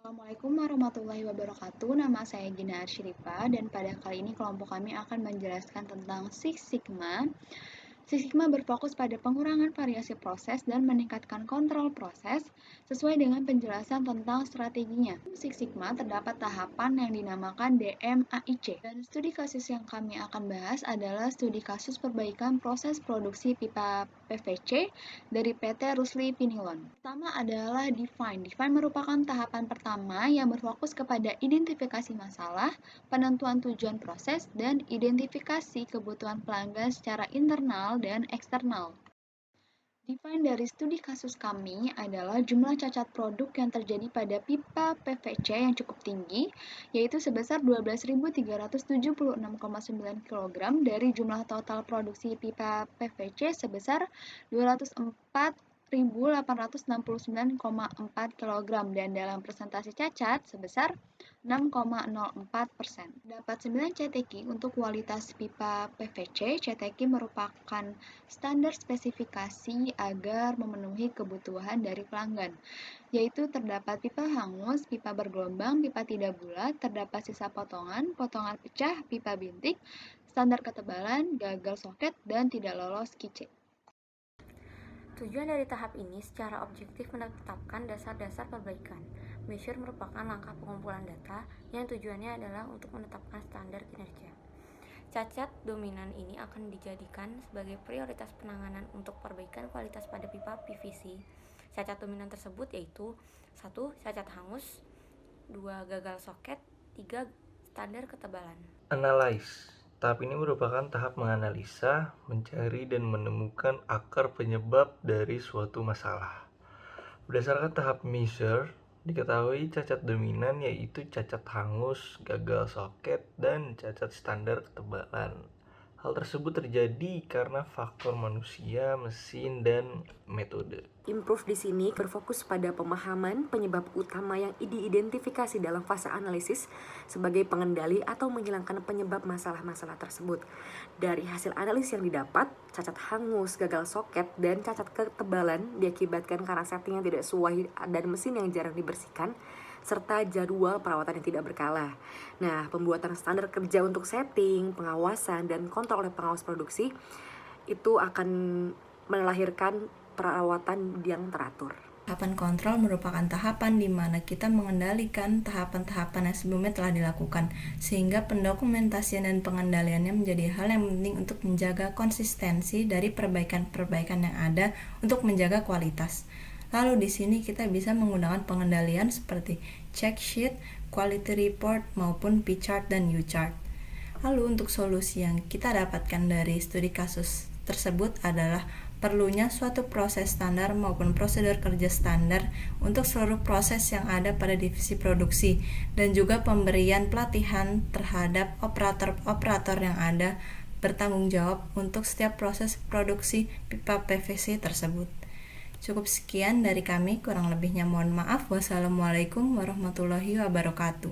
Assalamualaikum warahmatullahi wabarakatuh. Nama saya Gina Arsyrifa dan pada kali ini kelompok kami akan menjelaskan tentang Six Sigma. Six Sigma berfokus pada pengurangan variasi proses dan meningkatkan kontrol proses sesuai dengan penjelasan tentang strateginya. Six Sigma terdapat tahapan yang dinamakan DMAIC. Dan studi kasus yang kami akan bahas adalah studi kasus perbaikan proses produksi pipa PVC dari PT Rusli Pinilon. Pertama adalah Define. Define merupakan tahapan pertama yang berfokus kepada identifikasi masalah, penentuan tujuan proses, dan identifikasi kebutuhan pelanggan secara internal dan eksternal. Define dari studi kasus kami adalah jumlah cacat produk yang terjadi pada pipa PVC yang cukup tinggi, yaitu sebesar 12.376,9 kg dari jumlah total produksi pipa PVC sebesar 204.869,4 kg dan dalam presentasi cacat sebesar 6,04%. Dapat 9 CTQ untuk kualitas pipa PVC. CTQ merupakan standar spesifikasi agar memenuhi kebutuhan dari pelanggan, yaitu terdapat pipa hangus, pipa bergelombang, pipa tidak bulat, terdapat sisa potongan, potongan pecah, pipa bintik, standar ketebalan, gagal soket, dan tidak lolos QC. Tujuan dari tahap ini secara objektif menetapkan dasar-dasar perbaikan. Measure merupakan langkah pengumpulan data yang tujuannya adalah untuk menetapkan standar kinerja. Cacat dominan ini akan dijadikan sebagai prioritas penanganan untuk perbaikan kualitas pada pipa PVC. Cacat dominan tersebut yaitu 1. Cacat hangus, 2. Gagal soket, 3. Standar ketebalan. Analyze. Tahap ini merupakan tahap menganalisa, mencari, dan menemukan akar penyebab dari suatu masalah. Berdasarkan tahap measure, diketahui cacat dominan yaitu cacat hangus, gagal soket, dan cacat standar ketebalan. Hal tersebut terjadi karena faktor manusia, mesin, dan metode. Improve di sini berfokus pada pemahaman penyebab utama yang diidentifikasi dalam fase analisis sebagai pengendali atau menghilangkan penyebab masalah-masalah tersebut. Dari hasil analisis yang didapat, cacat hangus, gagal soket, dan cacat ketebalan diakibatkan karena setting yang tidak sesuai dan mesin yang jarang dibersihkan, serta jadwal perawatan yang tidak berkala. Nah, pembuatan standar kerja untuk setting, pengawasan, dan kontrol oleh pengawas produksi itu akan melahirkan perawatan yang teratur. Tahapan kontrol merupakan tahapan di mana kita mengendalikan tahapan-tahapan yang sebelumnya telah dilakukan, sehingga pendokumentasian dan pengendaliannya menjadi hal yang penting untuk menjaga konsistensi dari perbaikan-perbaikan yang ada untuk menjaga kualitas. Lalu di sini kita bisa menggunakan pengendalian seperti check sheet, quality report, maupun P-chart dan U-chart. Lalu untuk solusi yang kita dapatkan dari studi kasus tersebut adalah perlunya suatu proses standar maupun prosedur kerja standar untuk seluruh proses yang ada pada divisi produksi, dan juga pemberian pelatihan terhadap operator-operator yang ada bertanggung jawab untuk setiap proses produksi pipa PVC tersebut. Cukup sekian dari kami, kurang lebihnya mohon maaf. Wassalamualaikum warahmatullahi wabarakatuh.